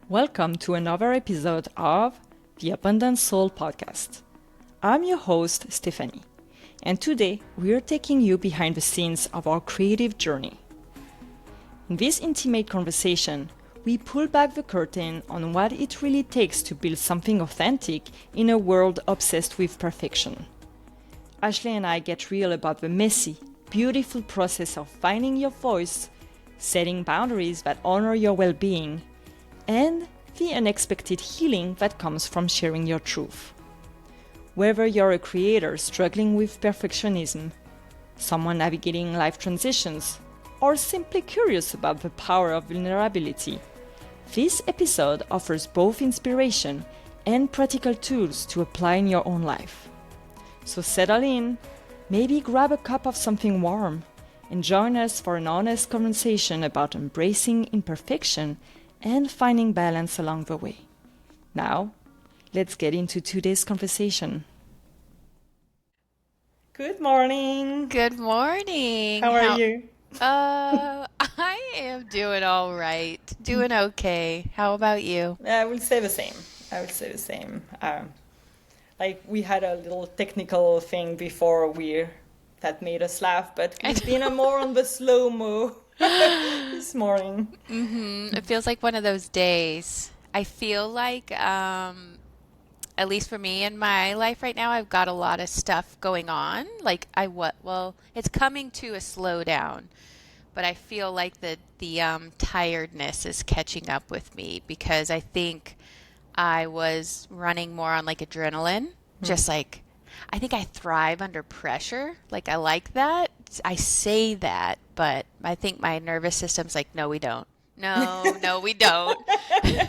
Welcome to another episode of the Abundant Soul Podcast. I'm your host, Stephanie, and today we are taking you behind the scenes of our creative journey. In this intimate conversation, we pull back the curtain on what it really takes to build something authentic in a world obsessed with perfection. Ashley and I get real about the messy, beautiful process of finding your voice, setting boundaries that honor your well-being, and the unexpected healing that comes from sharing your truth. Whether you're a creator struggling with perfectionism, someone navigating life transitions, or simply curious about the power of vulnerability, this episode offers both inspiration and practical tools to apply in your own life. So settle in, maybe grab a cup of something warm, and join us for an honest conversation about embracing imperfection and finding balance along the way. Now, let's get into today's conversation. Good morning. Good morning. How are you? I am doing all right. Doing okay. How about you? I will say the same. Like we had a little technical thing before that made us laugh, but we've been more on the slow-mo this morning. It feels like one of those days. I feel like, at least for me in my life right now, I've got a lot of stuff going on. It's coming to a slowdown, but I feel like the tiredness is catching up with me because I think I was running more on like adrenaline, just like I think I thrive under pressure. Like I like that. I say that, but I think my nervous system's like, no, we don't. No, we don't.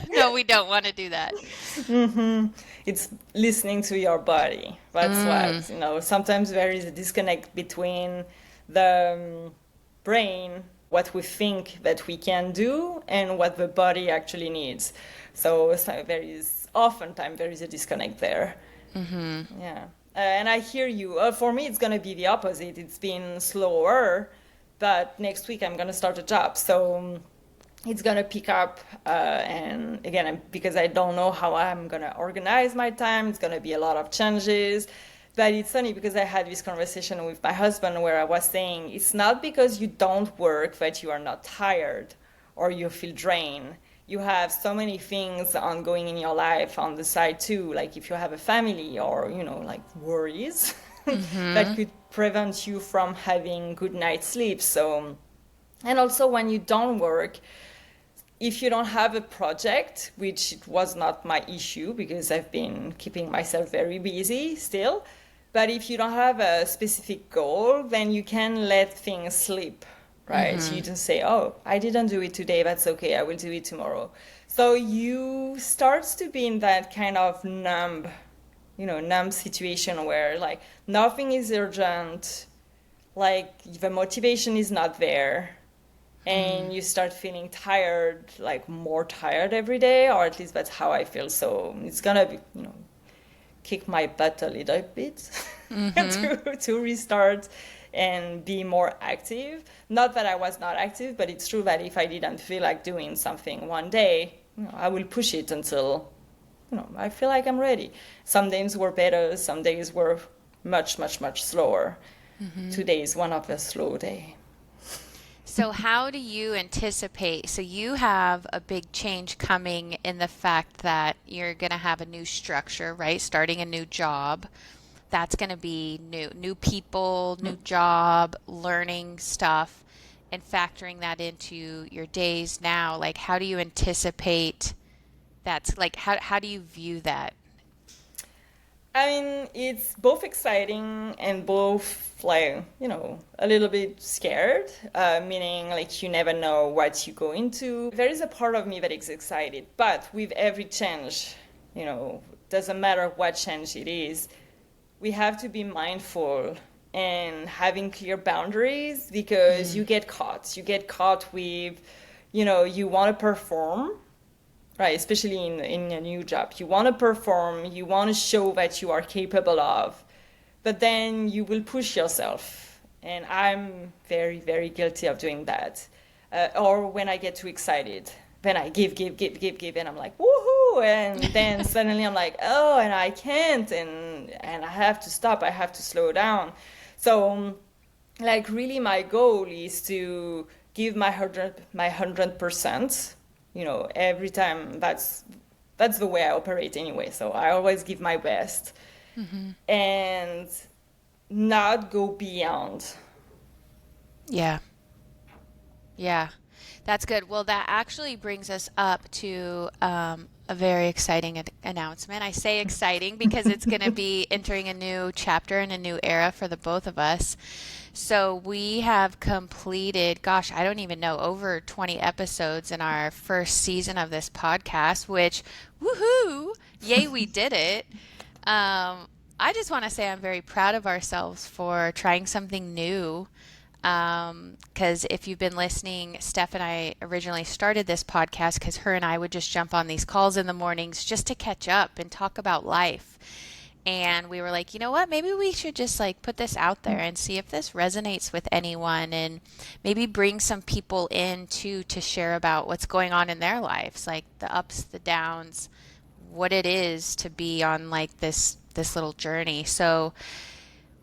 No, we don't want to do that. Mm-hmm. It's listening to your body. That's what, sometimes there is a disconnect between the brain, what we think that we can do, and what the body actually needs. So oftentimes there is a disconnect there. Mm-hmm. Yeah. And I hear you. For me, it's going to be the opposite. It's been slower, but next week I'm going to start a job. So it's going to pick up. And again, because I don't know how I'm going to organize my time, it's going to be a lot of changes. But it's funny because I had this conversation with my husband where I was saying it's not because you don't work that you are not tired or you feel drained. You have so many things ongoing in your life on the side too, like if you have a family or, like worries that could prevent you from having good night's sleep. So, and also when you don't work, if you don't have a project, which it was not my issue because I've been keeping myself very busy still, but if you don't have a specific goal, then you can let things slip. Right? You just say, oh, I didn't do it today. That's okay. I will do it tomorrow. So you start to be in that kind of numb situation where like nothing is urgent, like the motivation is not there. And you start feeling tired, like more tired every day, or at least that's how I feel. So it's going to be, kick my butt a little bit to restart and be more active. Not that I was not active, but it's true that if I didn't feel like doing something one day, I will push it until, I feel like I'm ready. Some days were better, some days were much, much, much slower. Today is one of the slow days. So how do you anticipate? So you have a big change coming in the fact that you're going to have a new structure, right? Starting a new job. That's going to be new people, new job, learning stuff, and factoring that into your days now. Like, how do you anticipate that's like, how do you view that? I mean, it's both exciting and both like, a little bit scared, meaning like you never know what you go into. There is a part of me that is excited, but with every change, doesn't matter what change it is, we have to be mindful and having clear boundaries because you get caught. You get caught with, you want to perform, right? Especially in a new job. You want to perform, you want to show that you are capable of, but then you will push yourself. And I'm very, very guilty of doing that. Or when I get too excited, then I give, and I'm like, woohoo! And then suddenly I'm like, oh, and I can't, and I have to stop, I have to slow down. So, like, really, my goal is to give my 100%. Every time. That's the way I operate anyway. So I always give my best, and not go beyond. Yeah. Yeah. That's good. Well, that actually brings us up to a very exciting announcement. I say exciting because it's going to be entering a new chapter and a new era for the both of us. So we have completed, gosh, I don't even know, over 20 episodes in our first season of this podcast, which, woohoo, yay, we did it. I just want to say I'm very proud of ourselves for trying something new. Because if you've been listening, Steph and I originally started this podcast because her and I would just jump on these calls in the mornings just to catch up and talk about life. And we were like, you know what? Maybe we should just like put this out there and see if this resonates with anyone, and maybe bring some people in too to share about what's going on in their lives, like the ups, the downs, what it is to be on like this little journey. So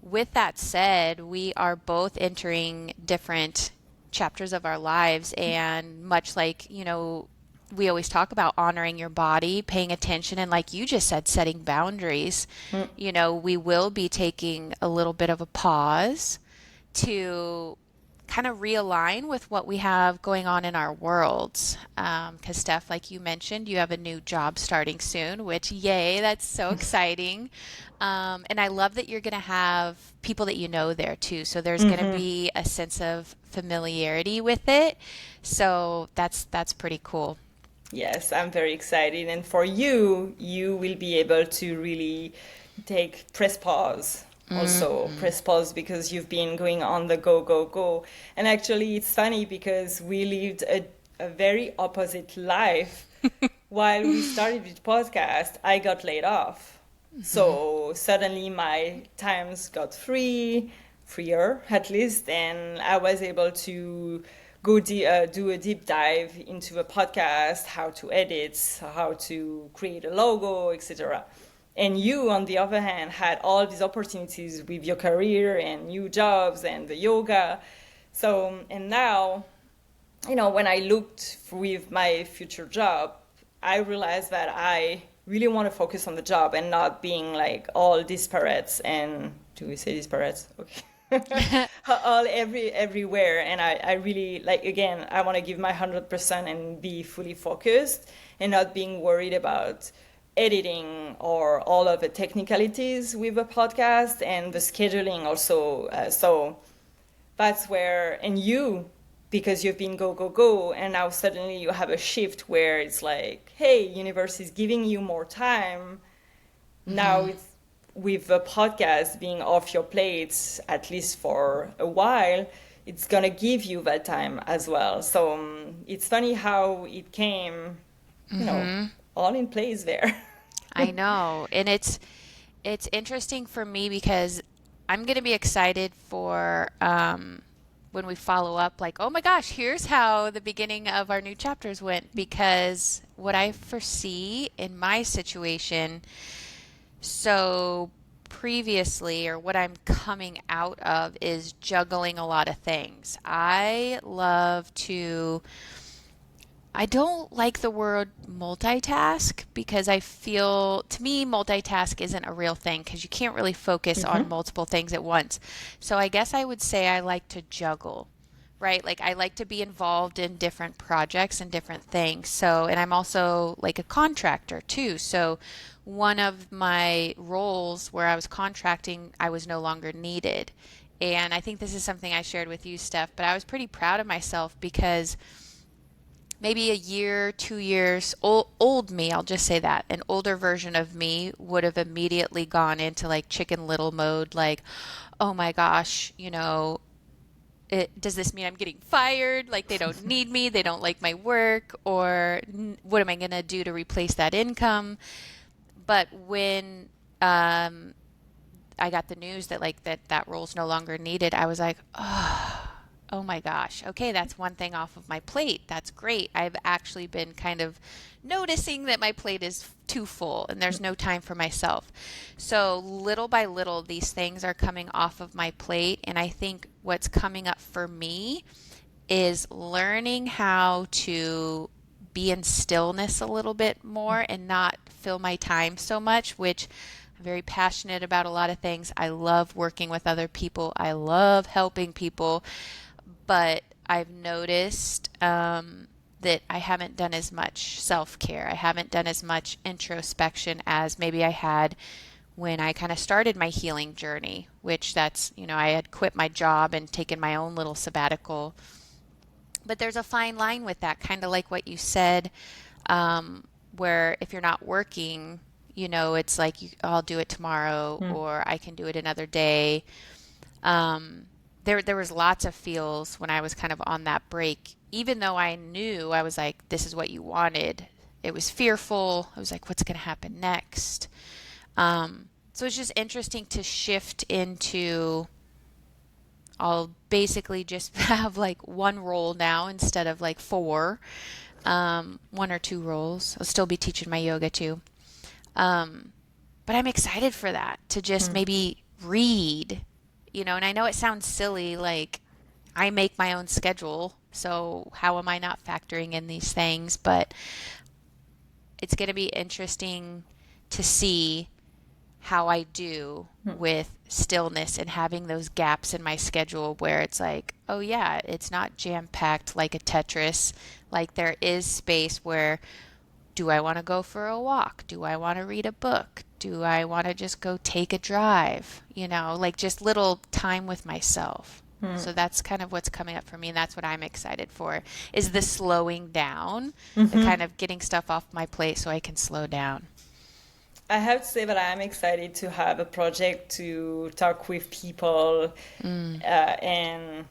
with that said, we are both entering different chapters of our lives, and much like, we always talk about honoring your body, paying attention, and like you just said, setting boundaries. We will be taking a little bit of a pause to kind of realign with what we have going on in our worlds. Because Steph, like you mentioned, you have a new job starting soon, which, yay, that's so exciting. And I love that you're going to have people that you know there too. So there's going to be a sense of familiarity with it. So that's pretty cool. Yes, I'm very excited. And for you, you will be able to really press pause. Also, press pause because you've been going on the go, go, go. And actually, it's funny because we lived a very opposite life. While we started with podcast, I got laid off. So suddenly my times got freer at least, and I was able to do a deep dive into a podcast, how to edit, how to create a logo, etc. And you, on the other hand, had all these opportunities with your career and new jobs and the yoga. So, and now, when I looked with my future job, I realized that I really want to focus on the job and not being like all disparate. And do we say disparate? Okay. All everywhere. And I really, like, again, I want to give my 100% and be fully focused and not being worried about editing or all of the technicalities with a podcast and the scheduling also. So that's where, and you, because you've been go, go, go, and now suddenly you have a shift where it's like, hey, universe is giving you more time. Now it's with the podcast being off your plate, at least for a while, it's going to give you that time as well. So it's funny how it came, all in place there. I know. And it's interesting for me because I'm going to be excited for when we follow up, like, oh my gosh, here's how the beginning of our new chapters went. Because what I foresee in my situation, so previously, or what I'm coming out of, is juggling a lot of things. I don't like the word multitask because I feel, to me, multitask isn't a real thing because you can't really focus on multiple things at once. So I guess I would say I like to juggle, right? Like I like to be involved in different projects and different things. So, and I'm also like a contractor too. So one of my roles where I was contracting, I was no longer needed. And I think this is something I shared with you, Steph, but I was pretty proud of myself because maybe a year, 2 years, old me, I'll just say that, an older version of me would have immediately gone into like Chicken Little mode, like, oh my gosh, does this mean I'm getting fired? Like they don't need me, they don't like my work, or what am I going to do to replace that income? But when I got the news that like that role's no longer needed, I was like, oh my gosh. Okay, that's one thing off of my plate. That's great. I've actually been kind of noticing that my plate is too full and there's no time for myself. So little by little, these things are coming off of my plate. And I think what's coming up for me is learning how to be in stillness a little bit more and not fill my time so much, which I'm very passionate about a lot of things. I love working with other people. I love helping people, but I've noticed that I haven't done as much self-care. I haven't done as much introspection as maybe I had when I kind of started my healing journey, which that's, I had quit my job and taken my own little sabbatical. But there's a fine line with that, kind of like what you said, where if you're not working, it's like I'll do it tomorrow or I can do it another day. There was lots of feels when I was kind of on that break, even though I knew I was like, this is what you wanted. It was fearful. I was like, what's going to happen next? So it's just interesting to shift into, I'll basically just have like one role now instead of like four, one or two roles. I'll still be teaching my yoga too. But I'm excited for that, to just maybe read, and I know it sounds silly, like I make my own schedule, so how am I not factoring in these things? But it's going to be interesting to see how I do with stillness and having those gaps in my schedule where it's like, oh yeah, it's not jam-packed like a Tetris. Like there is space where, do I want to go for a walk? Do I want to read a book? Do I want to just go take a drive? Like just little time with myself. So that's kind of what's coming up for me, and that's what I'm excited for, is the slowing down, the kind of getting stuff off my plate so I can slow down. I have to say that I'm excited to have a project to talk with people and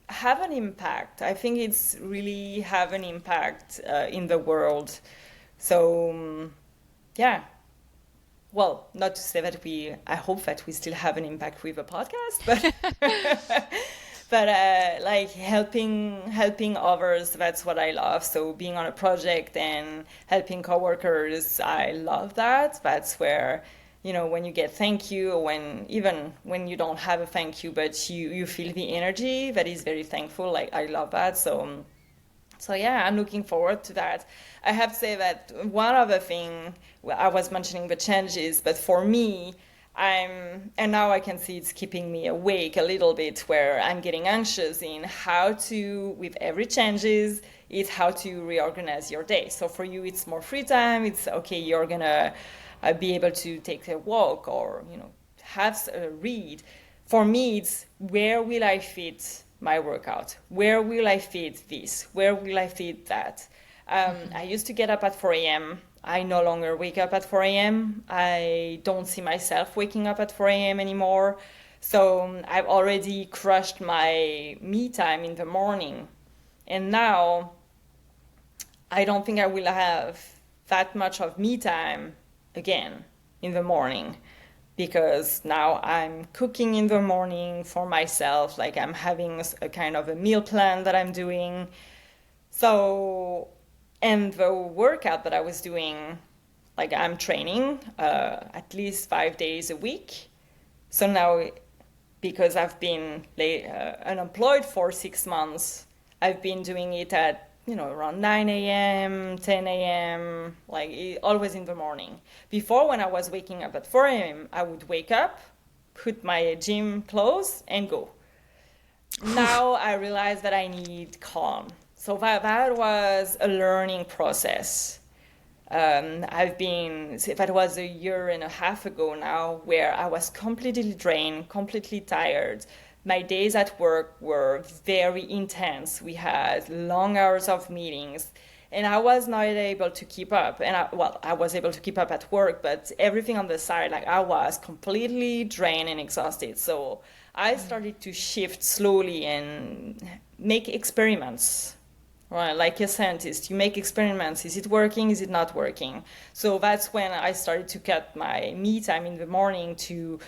have an impact. I think it's really have an impact in the world. So, well, not to say that I hope that we still have an impact with a podcast, but like helping others, that's what I love. So being on a project and helping coworkers, I love that. That's where, when you get thank you, or even when you don't have a thank you, but you feel the energy, that is very thankful. Like I love that. So yeah, I'm looking forward to that. I have to say that one other thing, I was mentioning the changes, but for me, and now I can see it's keeping me awake a little bit, where I'm getting anxious in how to, with every changes, is how to reorganize your day. So for you, it's more free time. It's okay, you're gonna be able to take a walk or, have a read. For me, it's where will I fit my workout? Where will I fit this? Where will I fit that? I used to get up at 4 a.m. I no longer wake up at 4 a.m. I don't see myself waking up at 4 a.m. anymore. So I've already crushed my me time in the morning. And now I don't think I will have that much of me time again in the morning, because now I'm cooking in the morning for myself. Like I'm having a kind of a meal plan that I'm doing. So, and the workout that I was doing, like I'm training at least 5 days a week. So now, because I've been unemployed for 6 months, I've been doing it at, around 9 a.m., 10 a.m., like always in the morning. Before, when I was waking up at 4 a.m., I would wake up, put my gym clothes, and go. Now I realize that I need calm. So that was a learning process. That was a year and a half ago now, where I was completely drained, completely tired. My days at work were very intense. We had long hours of meetings, and I was not able to keep up. And I was able to keep up at work, but everything on the side, like I was completely drained and exhausted. So I started to shift slowly and make experiments. right? Like a scientist, you make experiments. Is it working? Is it not working? So that's when I started to cut my me time in the morning to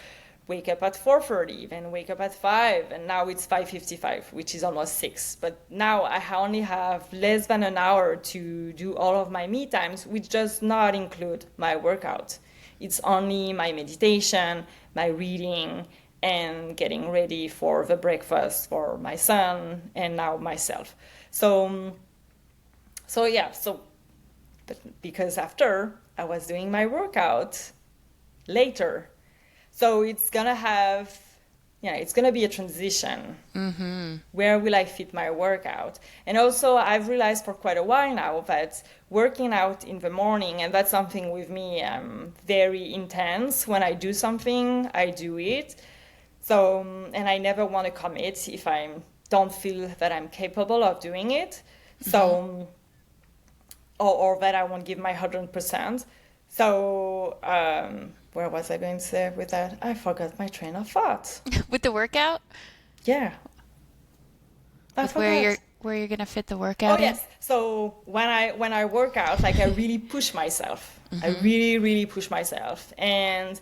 wake up at 4:30, then wake up at 5, and now it's 5:55, which is almost 6. But now I only have less than an hour to do all of my me times, which does not include my workout. It's only my meditation, my reading, and getting ready for the breakfast for my son and now myself. So, so yeah, so because after I was doing my workout later, so it's gonna have, yeah, it's gonna be a transition. Where will I fit my workout? And also, I've realized for quite a while now that working out in the morning, and that's something with me, I'm very intense. When I do something, I do it. So, and I never want to commit if I don't feel that I'm capable of doing it. So, or that I won't give my 100%. So, where was I going to say with that? I forgot my train of thought. With the workout? Yeah, I With forgot. where you're gonna fit the Oh workout in? yes. So when I work out, like I really push myself. I really push myself, and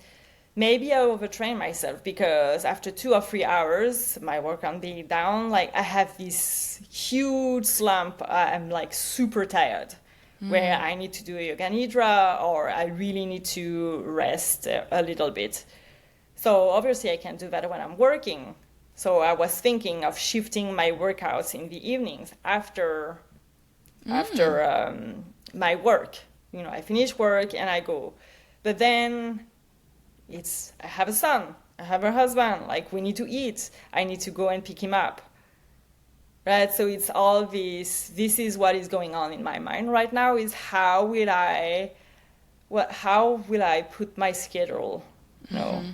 maybe I overtrain myself because after 2 or 3 hours, my workout being down, like I have this huge slump. I'm like super tired, where I need to do a yoga nidra or I really need to rest a little bit. So obviously I can't do that when I'm working. So I was thinking of shifting my workouts in the evenings after my work. You know, I finish work and I go. But then I have a son, I have a husband, like we need to eat. I need to go and pick him up. Right? So it's all this is what is going on in my mind right now is how will I put my schedule, you know,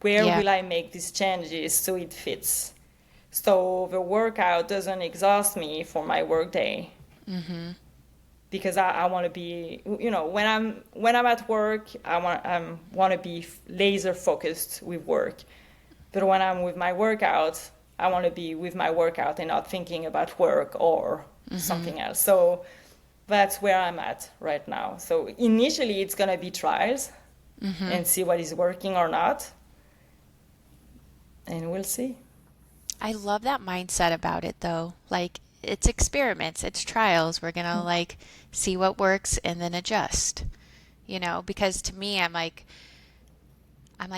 where Yeah. will I make these changes so it fits? So the workout doesn't exhaust me for my workday. Because I want to be, you know, when I'm at work, I want to be laser focused with work. But when I'm with my workout, I want to be with my workout and not thinking about work or something else. So that's where I'm at right now. So initially, it's gonna be trials and see what is working or not, and we'll see. I love that mindset about it though. Like it's experiments, it's trials. We're gonna like see what works and then adjust. Because to me I'm like,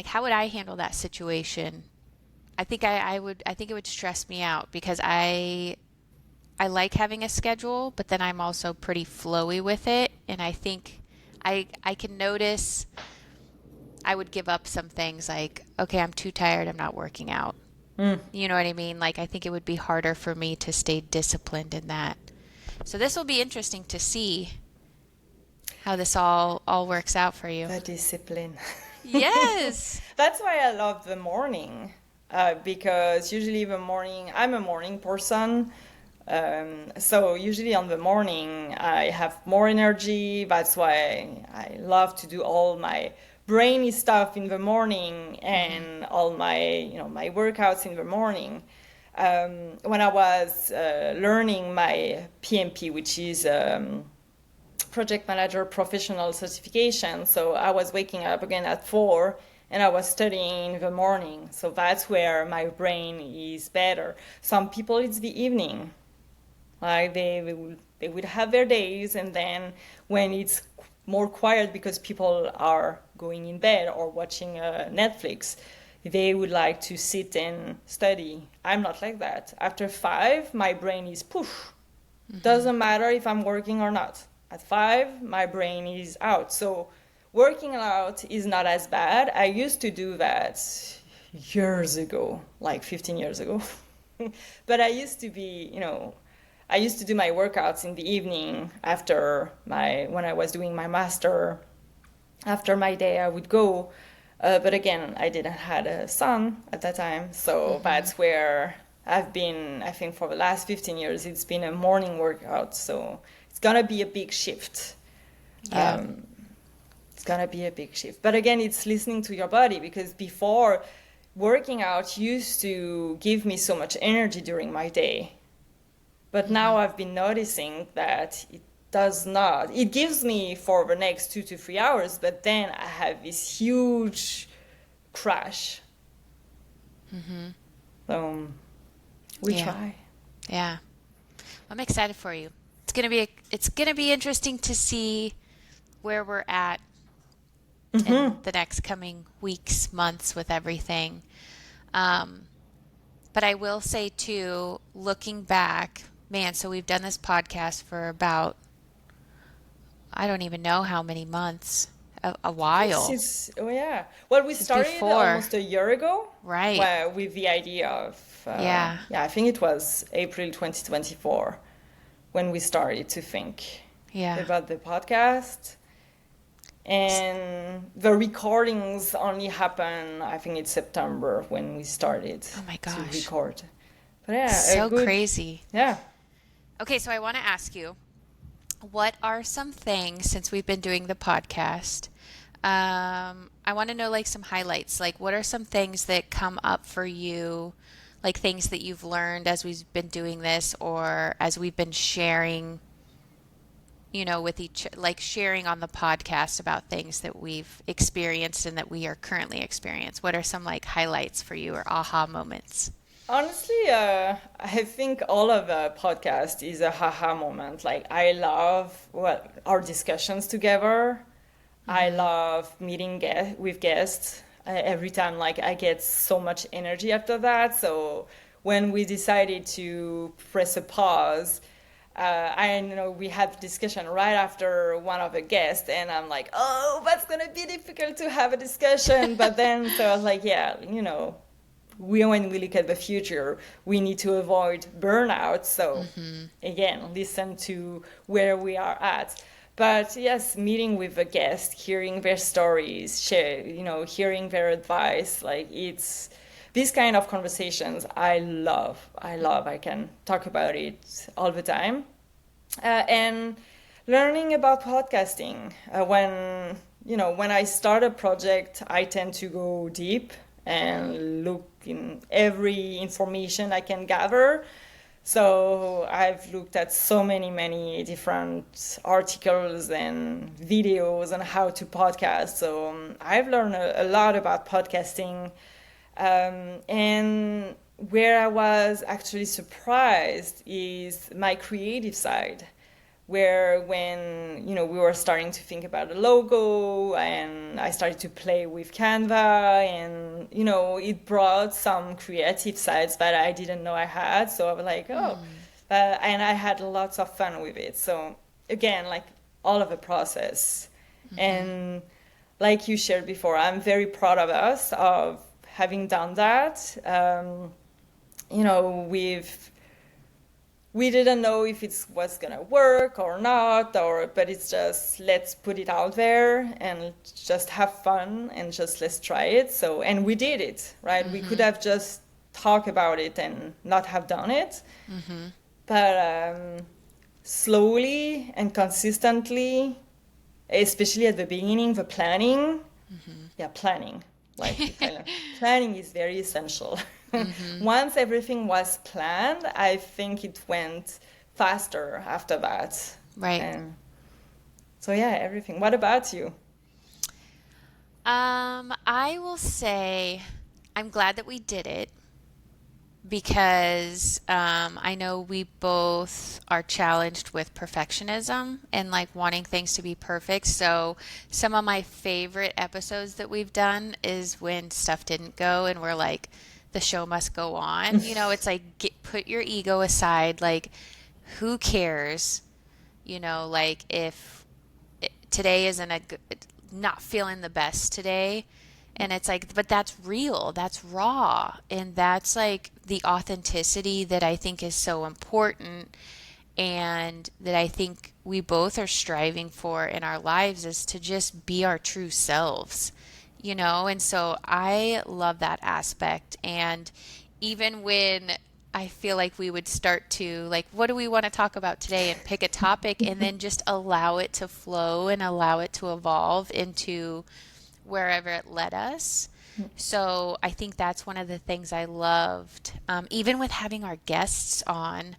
how would I handle that situation? I think it would stress me out because I like having a schedule, but then I'm also pretty flowy with it. And I think I can notice I would give up some things like, okay, I'm too tired, I'm not working out. You know what I mean? Like, I think it would be harder for me to stay disciplined in that. So this will be interesting to see how this all works out for you. The discipline. Yes. That's why I love the morning, because usually the morning, I'm a morning person. So usually on the morning, I have more energy. That's why I love to do all my brainy stuff in the morning and all my workouts in the morning. When I was learning my PMP, which is project manager professional certification. So I was waking up again at 4 and I was studying in the morning. So that's where my brain is better. Some people, it's the evening. Like they would have their days, and then when it's more quiet because people are going in bed or watching Netflix, they would like to sit and study. I'm not like that. After 5, my brain is poof. Doesn't matter if I'm working or not. At 5, my brain is out. So working out is not as bad. I used to do that years ago, like 15 years ago. But I used to I used to do my workouts in the evening when I was doing my master. After my day, I would go. But again, I didn't have a son at that time. So that's where I've been, I think for the last 15 years, it's been a morning workout. So it's going to be a big shift. Yeah. It's going to be a big shift. But again, it's listening to your body, because before, working out used to give me so much energy during my day. But now I've been noticing that it does not. It gives me for the next 2 to 3 hours, but then I have this huge crash. So we Yeah. try. Yeah. I'm excited for you. It's gonna be interesting to see where we're at in the next coming weeks, months with everything. Um, but I will say too, looking back, man, so we've done this podcast for about, I don't even know how many months, a while, Oh yeah. Well, we since started before. almost a year ago, Right. well, with the idea of, Yeah. yeah, I think it was April 2024 when we started to think Yeah. about the podcast. And the recordings only happen, I think it's September when we started Oh my to gosh. record. But yeah, a So good, crazy. yeah. Okay, so I want to ask you, what are some things since we've been doing the podcast? I want to know like some highlights. Like, what are some things that come up for you, like things that you've learned as we've been doing this or as we've been sharing, with like sharing on the podcast about things that we've experienced and that we are currently experiencing? What are some like highlights for you or aha moments? Honestly, I think all of the podcast is a haha moment. Like I love our discussions together. I love meeting with guests. Every time, like I get so much energy after that. So when we decided to press a pause, I know we had discussion right after one of the guests, and I'm like, oh, that's gonna be difficult to have a discussion. But then, so I was like, yeah, when we look at the future, we need to avoid burnout. So again, listen to where we are at. But yes, meeting with a guest, hearing their stories, hearing their advice, like it's these kind of conversations I love. I love. I can talk about it all the time. And learning about podcasting. When I start a project, I tend to go deep and look in every information I can gather. So I've looked at so many different articles and videos on how to podcast. So I've learned a lot about podcasting. And where I was actually surprised is my creative side, where when we were starting to think about a logo and I started to play with Canva, and it brought some creative sides that I didn't know I had. So I was like, oh, and I had lots of fun with it. So again, like all of the process, and like you shared before, I'm very proud of us of having done that. We didn't know if it was gonna work or not, but it's just let's put it out there and just have fun and just let's try it. So, and we did it, right? We could have just talked about it and not have done it, but slowly and consistently, especially at the beginning, the planning, yeah, planning, like planning is very essential. Once everything was planned, I think it went faster after that. Right. And so yeah, everything. What about you? I will say I'm glad that we did it because I know we both are challenged with perfectionism and like wanting things to be perfect. So some of my favorite episodes that we've done is when stuff didn't go and we're like, the show must go on. It's like put your ego aside. Like, who cares? Like if today isn't not feeling the best today. And it's like, but that's real, that's raw. And that's like the authenticity that I think is so important and that I think we both are striving for in our lives is to just be our true selves, And so I love that aspect. And even when I feel like we would start to like, what do we want to talk about today and pick a topic and then just allow it to flow and allow it to evolve into wherever it led us. So I think that's one of the things I loved. Even with having our guests on,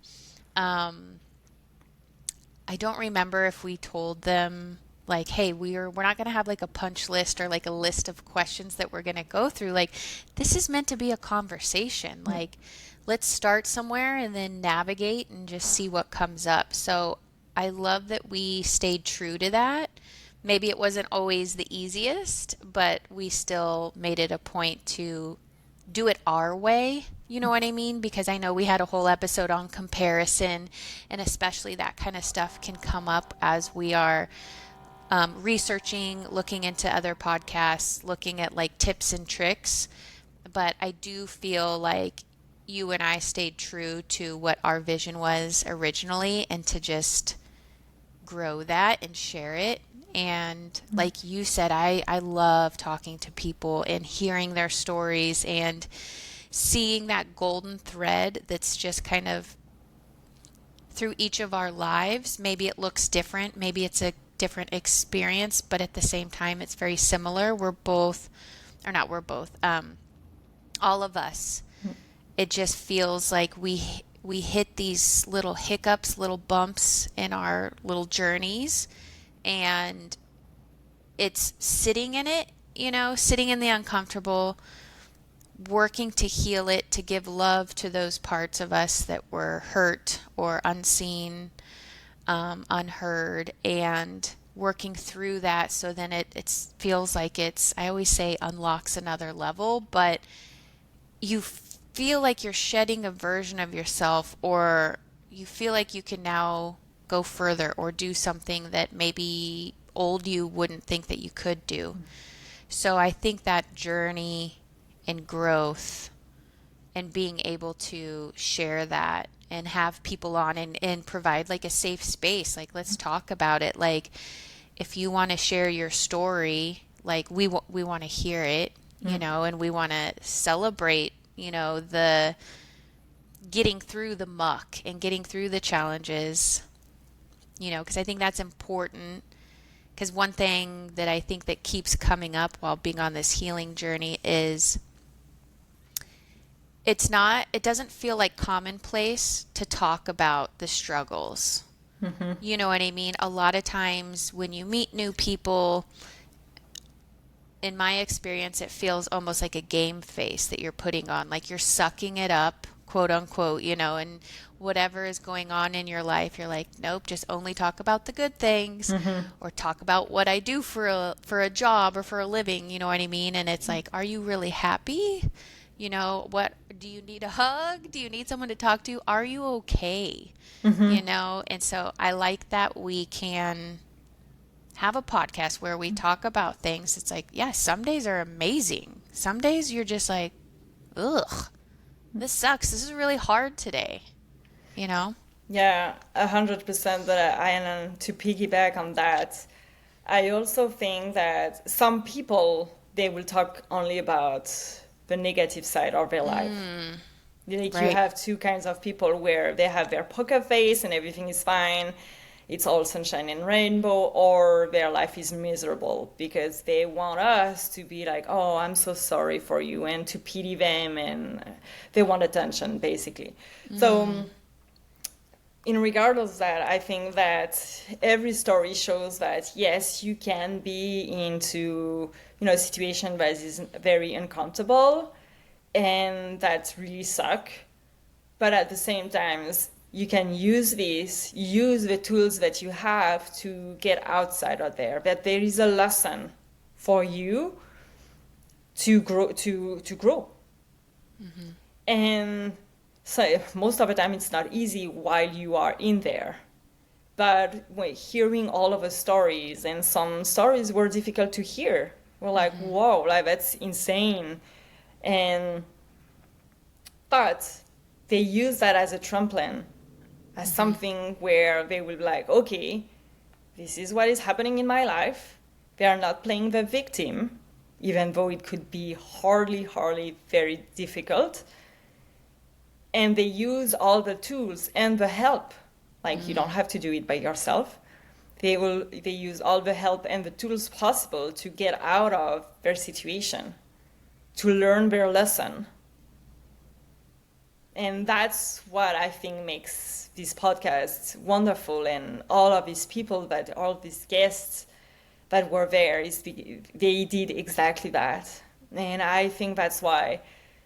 Um, I don't remember if we told them like, hey, we're not going to have like a punch list or like a list of questions that we're going to go through. Like, this is meant to be a conversation. Like, let's start somewhere and then navigate and just see what comes up. So I love that we stayed true to that. Maybe it wasn't always the easiest, but we still made it a point to do it our way. You know what I mean? Because I know we had a whole episode on comparison, and especially that kind of stuff can come up as we are researching, looking into other podcasts, looking at like tips and tricks. But I do feel like you and I stayed true to what our vision was originally and to just grow that and share it. And like you said, I love talking to people and hearing their stories and seeing that golden thread that's just kind of through each of our lives. Maybe it looks different, maybe it's a different experience, but at the same time, it's very similar. We're both, or not, we're both, all of us. It just feels like we hit these little hiccups, little bumps in our little journeys, and it's sitting in it, sitting in the uncomfortable, working to heal it, to give love to those parts of us that were hurt or unseen, unheard, and working through that so then it feels like I always say unlocks another level, but you feel like you're shedding a version of yourself, or you feel like you can now go further or do something that maybe old you wouldn't think that you could do. So I think that journey and growth and being able to share that and have people on and provide like a safe space, like let's talk about it. Like if you want to share your story, like we want to hear it, and we want to celebrate, the getting through the muck and getting through the challenges, because I think that's important. Because one thing that I think that keeps coming up while being on this healing journey is it doesn't feel like commonplace to talk about the struggles. You know what I mean? A lot of times when you meet new people, in my experience, it feels almost like a game face that you're putting on, like you're sucking it up, quote unquote, and whatever is going on in your life, you're like, nope, just only talk about the good things, or talk about what I do for a job or for a living, you know what I mean? And it's like, are you really happy? What do you need, a hug? Do you need someone to talk to? Are you okay? And so I like that we can have a podcast where we talk about things. It's like, yeah, some days are amazing. Some days you're just like, ugh, this sucks. This is really hard today, Yeah, 100%. That and to piggyback on that, I also think that some people, they will talk only about the negative side of their life. Like Right. you have two kinds of people where they have their poker face and everything is fine. It's all sunshine and rainbow, or their life is miserable because they want us to be like, oh, I'm so sorry for you, and to pity them, and they want attention, basically. So in regard of that, I think that every story shows that, yes, you can be into, a situation that is very uncomfortable and that really suck. But at the same time, you can use the tools that you have to get outside of there. That there is a lesson for you to grow. And so most of the time it's not easy while you are in there. But hearing all of the stories, and some stories were difficult to hear. We're like, whoa, like that's insane. But they use that as a trampoline, as something where they will be like, okay, this is what is happening in my life. They are not playing the victim, even though it could be hardly very difficult. And they use all the tools and the help. Like you don't have to do it by yourself. They use all the help and the tools possible to get out of their situation, to learn their lesson. And that's what I think makes this podcast wonderful, and all of these people, that all these guests that were there, they did exactly that. And I think that's why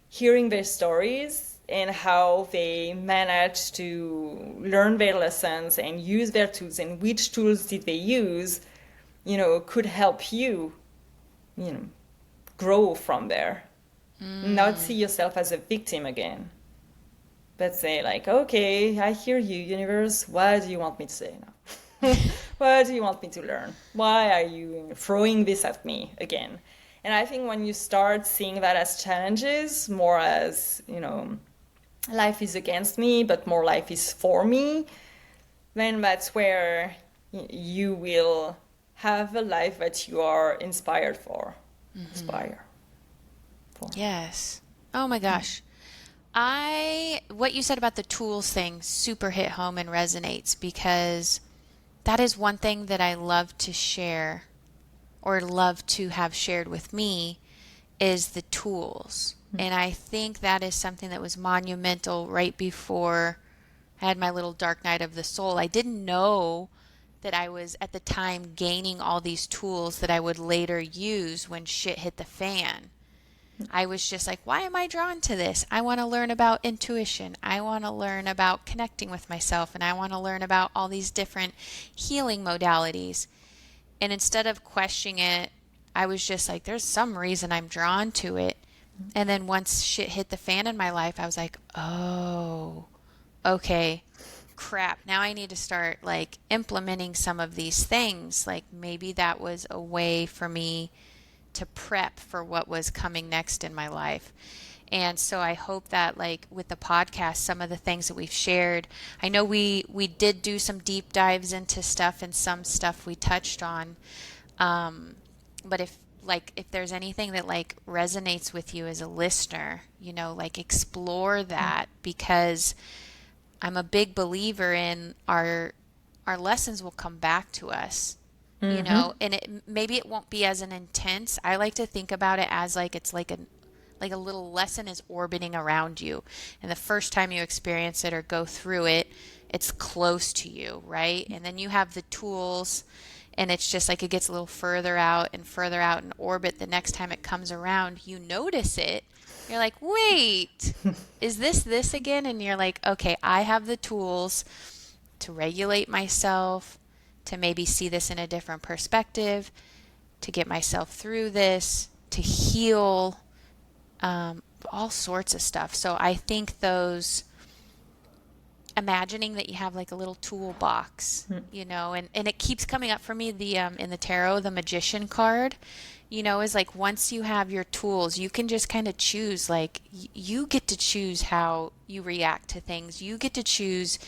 hearing their stories and how they managed to learn their lessons and use their tools, and which tools did they use, could help you grow from there. Not see yourself as a victim again, but say like, okay, I hear you, universe. What do you want me to say now? What do you want me to learn? Why are you throwing this at me again? And I think when you start seeing that as challenges, more as, life is against me, but more life is for me, then that's where you will have a life that you are inspired for. Inspire for. Yes. Oh my gosh. What you said about the tools thing super hit home and resonates, because that is one thing that I love to share, or love to have shared with me, is the tools. And I think that is something that was monumental right before I had my little dark night of the soul. I didn't know that I was at the time gaining all these tools that I would later use when shit hit the fan. I was just like, why am I drawn to this? I want to learn about intuition. I want to learn about connecting with myself, and I want to learn about all these different healing modalities. And instead of questioning it, I was just like, there's some reason I'm drawn to it. And then once shit hit the fan in my life, I was like, oh, okay, crap. Now I need to start like implementing some of these things. Like maybe that was a way for me to prep for what was coming next in my life. And so I hope that like with the podcast, some of the things that we've shared, I know we did do some deep dives into stuff, and some stuff we touched on. But if there's anything that like resonates with you as a listener, like explore that, because I'm a big believer in our lessons will come back to us. And maybe it won't be as an intense. I like to think about it as like it's like a little lesson is orbiting around you, and the first time you experience it or go through it, it's close to you, right? And then you have the tools, and it's just like it gets a little further out in orbit. The next time it comes around, you notice it. You're like, wait, is this again? And you're like, okay, I have the tools to regulate myself, to maybe see this in a different perspective, to get myself through this, to heal, all sorts of stuff. So I think imagining that you have like a little toolbox, and it keeps coming up for me, in the tarot, the magician card, is like once you have your tools, you can just kind of choose, like you get to choose how you react to things. You get to choose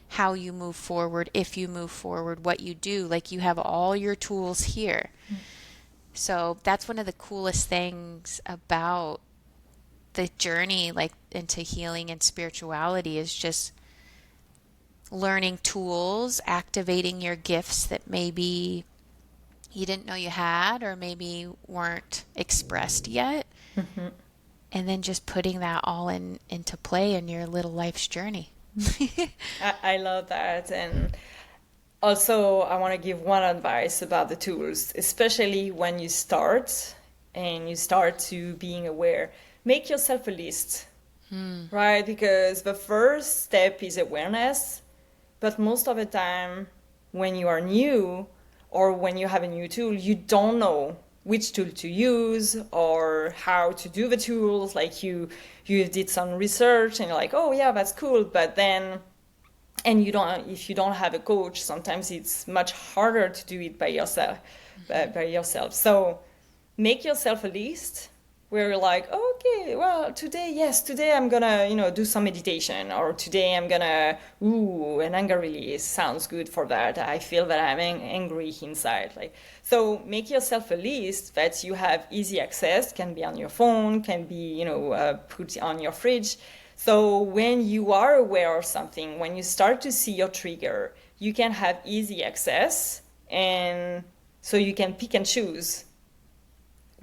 how you move forward, if you move forward, what you do. Like you have all your tools here. So that's one of the coolest things about the journey, like into healing and spirituality, is just learning tools, activating your gifts that maybe you didn't know you had, or maybe weren't expressed yet. And then just putting that all into play in your little life's journey. I love that. And also, I want to give one advice about the tools, especially when you start and you start to being aware. Make yourself a list, right? Because the first step is awareness, but most of the time when you are new or when you have a new tool, you don't know which tool to use or how to do the tools. Like you did some research and you're like, oh yeah, that's cool, but then if you don't have a coach, sometimes it's much harder to do it by yourself. So make yourself a list where you're like, okay, well, today I'm gonna, do some meditation, or today I'm gonna, an anger release sounds good for that. I feel that I'm angry inside. So make yourself a list that you have easy access, can be on your phone, can be, put on your fridge. So when you are aware of something, when you start to see your trigger, you can have easy access, and so you can pick and choose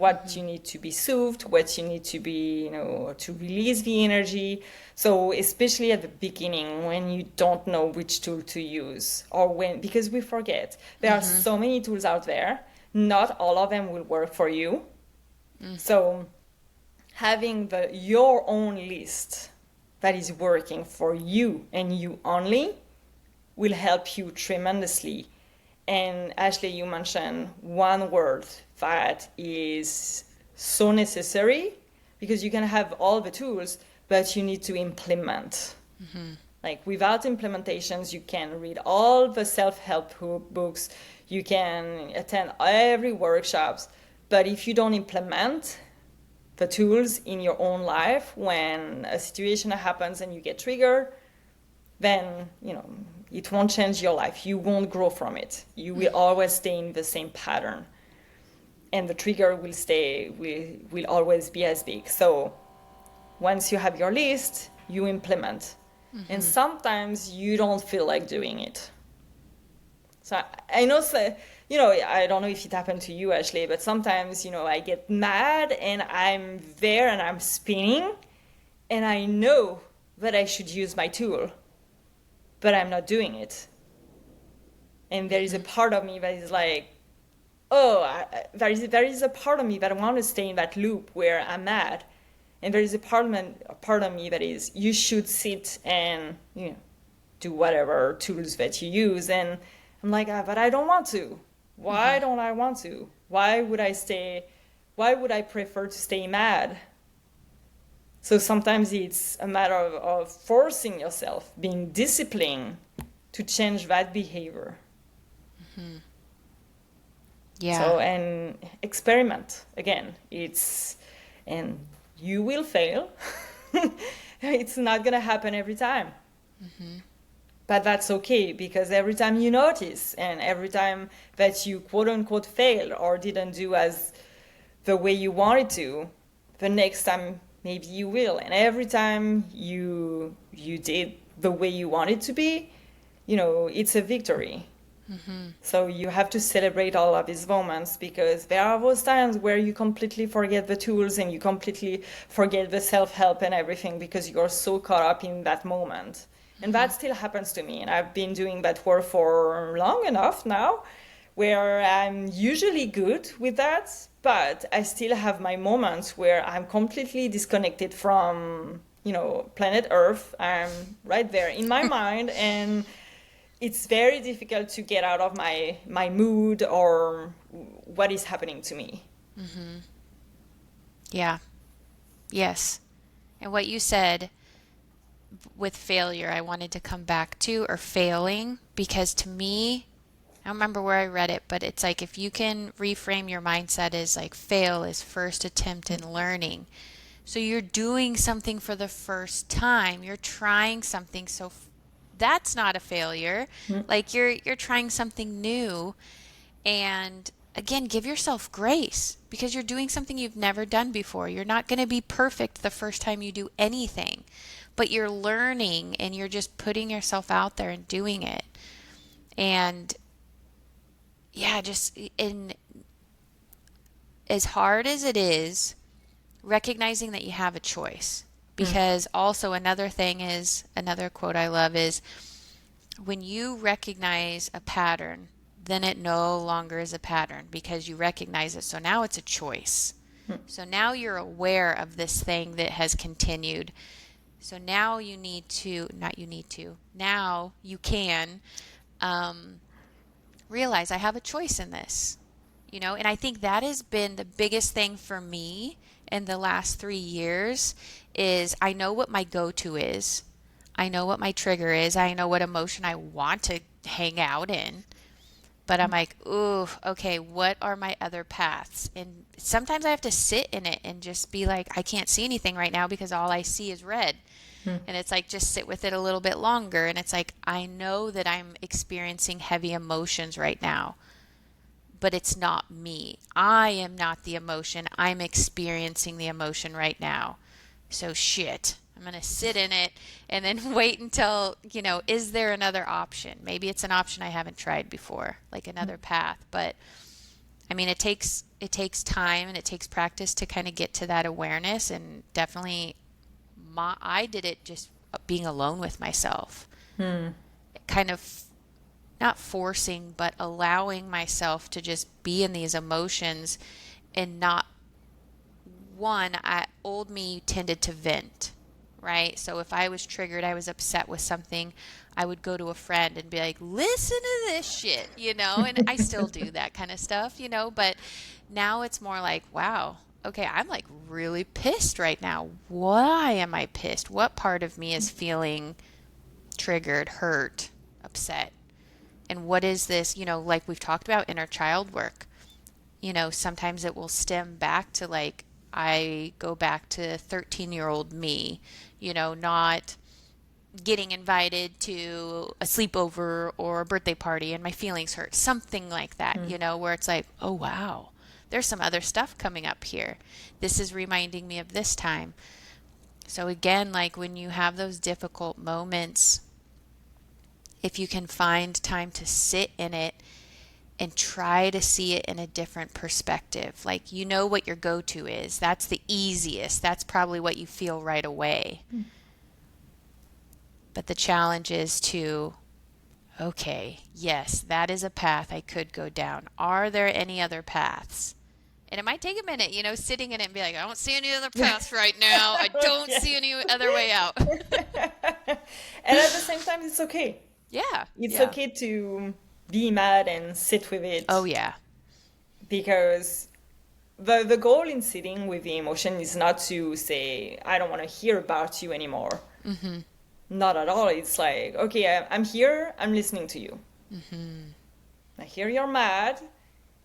what you need to be soothed, what you need to be, to release the energy. So especially at the beginning when you don't know which tool to use, or because we forget. There are so many tools out there. Not all of them will work for you. So having your own list that is working for you and you only will help you tremendously. And Ashley, you mentioned one word that is so necessary, because you can have all the tools, but you need to implement. Like without implementations, you can read all the self-help books, you can attend every workshops, but if you don't implement the tools in your own life, when a situation happens and you get triggered, then it won't change your life. You won't grow from it. You will always stay in the same pattern, and the trigger will always be as big. So once you have your list, you implement. And sometimes you don't feel like doing it. So I know, I don't know if it happened to you, Ashley, but sometimes, I get mad and I'm there and I'm spinning and I know that I should use my tool, but I'm not doing it. And there is a part of me that is like, there is a part of me that wants to stay in that loop where I'm mad. And there is a part of me that is, you should sit and do whatever tools that you use. And I'm like, but I don't want to. Why don't I want to? Why would I prefer to stay mad? So sometimes it's a matter of forcing yourself, being disciplined to change that behavior. Yeah. So, and experiment again. And you will fail. It's not going to happen every time. But that's okay, because every time you notice and every time that you quote unquote failed or didn't do as the way you wanted to, the next time maybe you will. And every time you did the way you wanted to be, it's a victory. So you have to celebrate all of these moments, because there are those times where you completely forget the tools and you completely forget the self-help and everything because you're so caught up in that moment. And that still happens to me. And I've been doing that work for long enough now, where I'm usually good with that, but I still have my moments where I'm completely disconnected from, planet Earth. I'm right there in my mind, and it's very difficult to get out of my mood or what is happening to me. Yeah. Yes. And what you said with failure, I wanted to come back to, or failing, because to me, I don't remember where I read it, but it's like if you can reframe your mindset as like fail is first attempt in learning. So you're doing something for the first time. You're trying something, so that's not a failure. Like you're trying something new. And again, give yourself grace, because you're doing something you've never done before. You're not going to be perfect the first time you do anything, but you're learning and you're just putting yourself out there and doing it. And yeah, just in as hard as it is, recognizing that you have a choice. Because also another quote I love is, when you recognize a pattern, then it no longer is a pattern because you recognize it. So now it's a choice. So now you're aware of this thing that has continued. So now now you can realize I have a choice in this. And I think that has been the biggest thing for me in the last 3 years is I know what my go-to is. I know what my trigger is. I know what emotion I want to hang out in. But I'm like, ooh, okay, what are my other paths? And sometimes I have to sit in it and just be like, I can't see anything right now because all I see is red. And it's like, just sit with it a little bit longer. And it's like, I know that I'm experiencing heavy emotions right now, but it's not me. I am not the emotion. I'm experiencing the emotion right now. So shit, I'm going to sit in it and then wait until, is there another option? Maybe it's an option I haven't tried before, like another path. But I mean, it takes it takes time and it takes practice to kind of get to that awareness. And definitely I did it just being alone with myself, kind of not forcing, but allowing myself to just be in these emotions and not old me tended to vent, right? So if I was triggered, I was upset with something, I would go to a friend and be like, listen to this shit, and I still do that kind of stuff, but now it's more like, wow, okay, I'm like really pissed right now. Why am I pissed? What part of me is feeling triggered, hurt, upset? And what is this, like we've talked about inner child work? Sometimes it will stem back to like, I go back to 13-year-old me, not getting invited to a sleepover or a birthday party and my feelings hurt, something like that, where it's like, oh, wow, there's some other stuff coming up here. This is reminding me of this time. So again, like when you have those difficult moments, if you can find time to sit in it and try to see it in a different perspective, like what your go-to is. That's the easiest. That's probably what you feel right away. But the challenge is to, okay, yes, that is a path I could go down. Are there any other paths? And it might take a minute, sitting in it and be like, I don't see any other paths right now. I don't see any other way out. And at the same time, it's okay. Yeah. It's okay to be mad and sit with it. Oh, yeah. Because the goal in sitting with the emotion is not to say, I don't want to hear about you anymore. Mm-hmm. Not at all. It's like, okay, I'm here. I'm listening to you. Mm-hmm. I hear you're mad.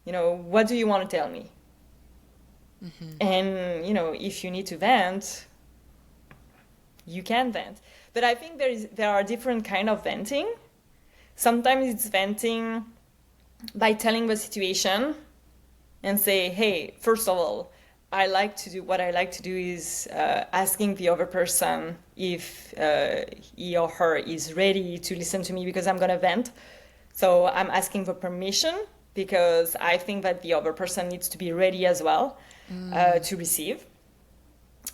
What do you want to tell me? Mm-hmm. And, if you need to vent, you can vent. But I think there are different kind of venting. Sometimes it's venting by telling the situation and say, hey, first of all, what I like to do is asking the other person if he or her is ready to listen to me because I'm going to vent. So I'm asking for permission because I think that the other person needs to be ready as well to receive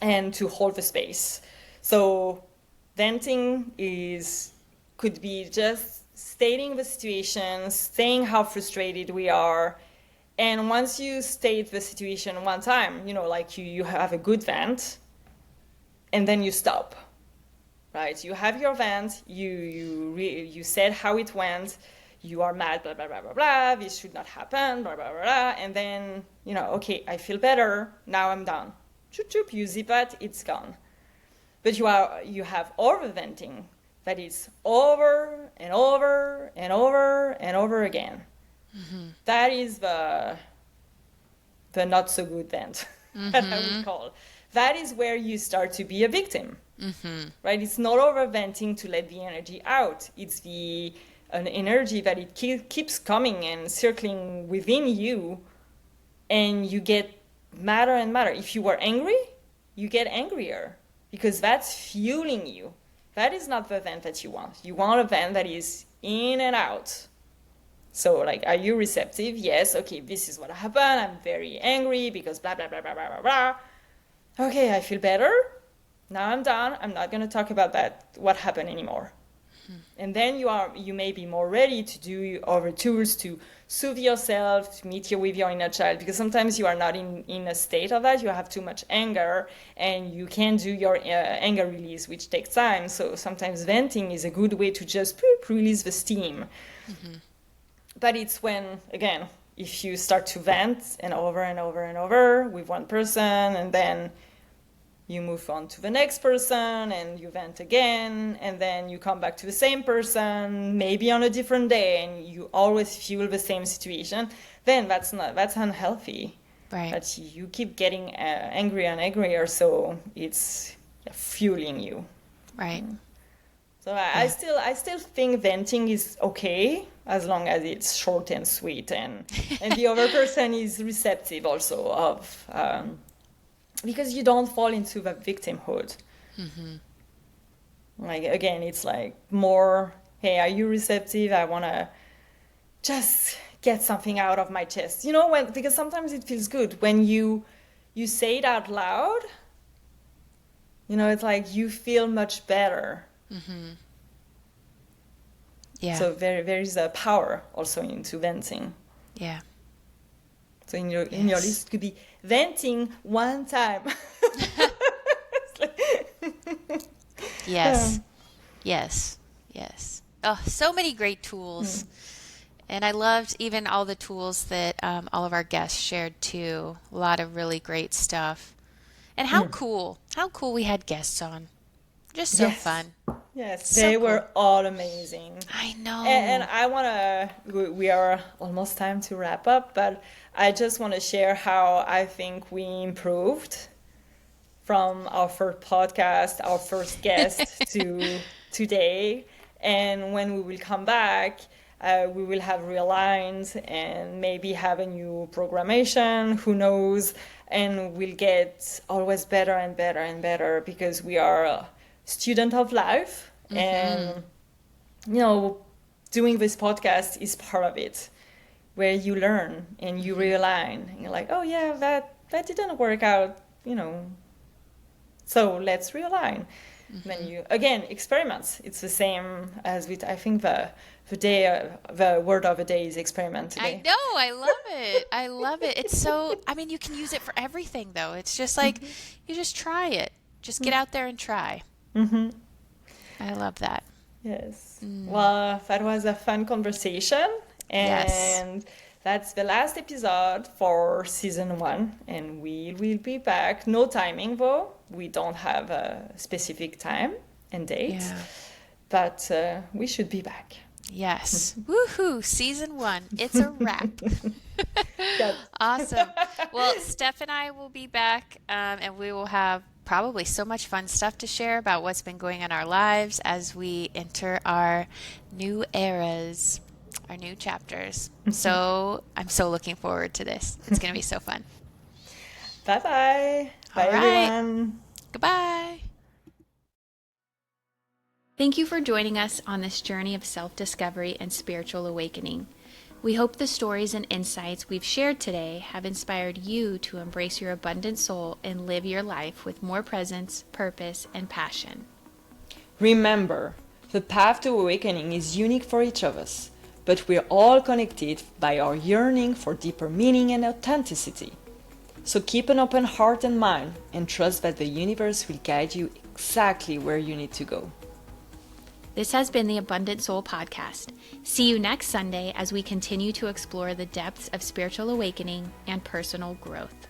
and to hold the space. So venting could be just stating the situation, saying how frustrated we are. And once you state the situation one time, like you have a good vent, and then you stop, right? You have your vent, you said how it went, you are mad, blah, blah, blah, blah, blah, this should not happen, blah, blah, blah, blah, and then, okay, I feel better, now I'm done. Choop, choop, you zip it, it's gone. But you have overventing, that is over and over and over and over again. Mm-hmm. That is the not so good vent that I would call. That is where you start to be a victim, right? It's not overventing to let the energy out. It's an energy that it keeps coming and circling within you, and you get madder and madder. If you were angry, you get angrier because that's fueling you. That is not the vent that you want. You want a vent that is in and out. So, like, are you receptive? Yes. Okay, this is what happened. I'm very angry because blah, blah, blah, blah, blah, blah, blah. Okay, I feel better. Now I'm done. I'm not going to talk about what happened anymore. And then you may be more ready to do other tools to soothe yourself, to meet you with your inner child, because sometimes you are not in a state of that. You have too much anger and you can't do your anger release, which takes time. So sometimes venting is a good way to just release the steam. Mm-hmm. But it's when, again, if you start to vent and over and over and over with one person, and then you move on to the next person and you vent again, and then you come back to the same person, maybe on a different day, and you always fuel the same situation, then that's unhealthy. Right. But you keep getting angrier and angrier, so it's fueling you. Right. So I still think venting is okay as long as it's short and sweet, and the other person is receptive also of. Because you don't fall into the victimhood. Mm-hmm. Like, again, it's like more, hey, are you receptive? I want to just get something out of my chest. You know, because sometimes it feels good when you say it out loud. You know, it's like you feel much better. Mm-hmm. Yeah. So there is a power also into venting. Yeah. So in your list could be venting one time. Yes. Yes. Yes. Oh, so many great tools. And I loved even all the tools that all of our guests shared too. A lot of really great stuff. And how cool we had guests on. Just so fun. Yes, So they cool. were all amazing. I know. And I want to, we are almost time to wrap up, but I just want to share how I think we improved from our first podcast, our first guest to today. And when we will come back, we will have realigned and maybe have a new programmation, who knows, and we'll get always better and better and better because we are a student of life. And, you know, doing this podcast is part of it, where you learn and you realign. And you're like, oh yeah, that didn't work out, you know, so let's realign. Then you, again, experiments. It's the same as with, I think the word of the day is experiment today. I know, I love it. I love it. It's so, I mean, you can use it for everything though. It's just like, you just try it. Just get out there and try. I love that. Yes. Well, that was a fun conversation. And that's the last episode for season 1. And we will be back. No timing though. We don't have a specific time and date. Yeah. But we should be back. Yes. Woohoo! Season 1. It's a wrap. Awesome. Well, Steph and I will be back, and we will have probably so much fun stuff to share about what's been going on in our lives as we enter our new eras, our new chapters. So I'm so looking forward to this. It's going to be so fun. Bye-bye. Bye, everyone. Goodbye. Thank you for joining us on this journey of self-discovery and spiritual awakening. We hope the stories and insights we've shared today have inspired you to embrace your abundant soul and live your life with more presence, purpose, and passion. Remember, the path to awakening is unique for each of us, but we're all connected by our yearning for deeper meaning and authenticity. So keep an open heart and mind and trust that the universe will guide you exactly where you need to go. This has been the Abundant Soul Podcast. See you next Sunday as we continue to explore the depths of spiritual awakening and personal growth.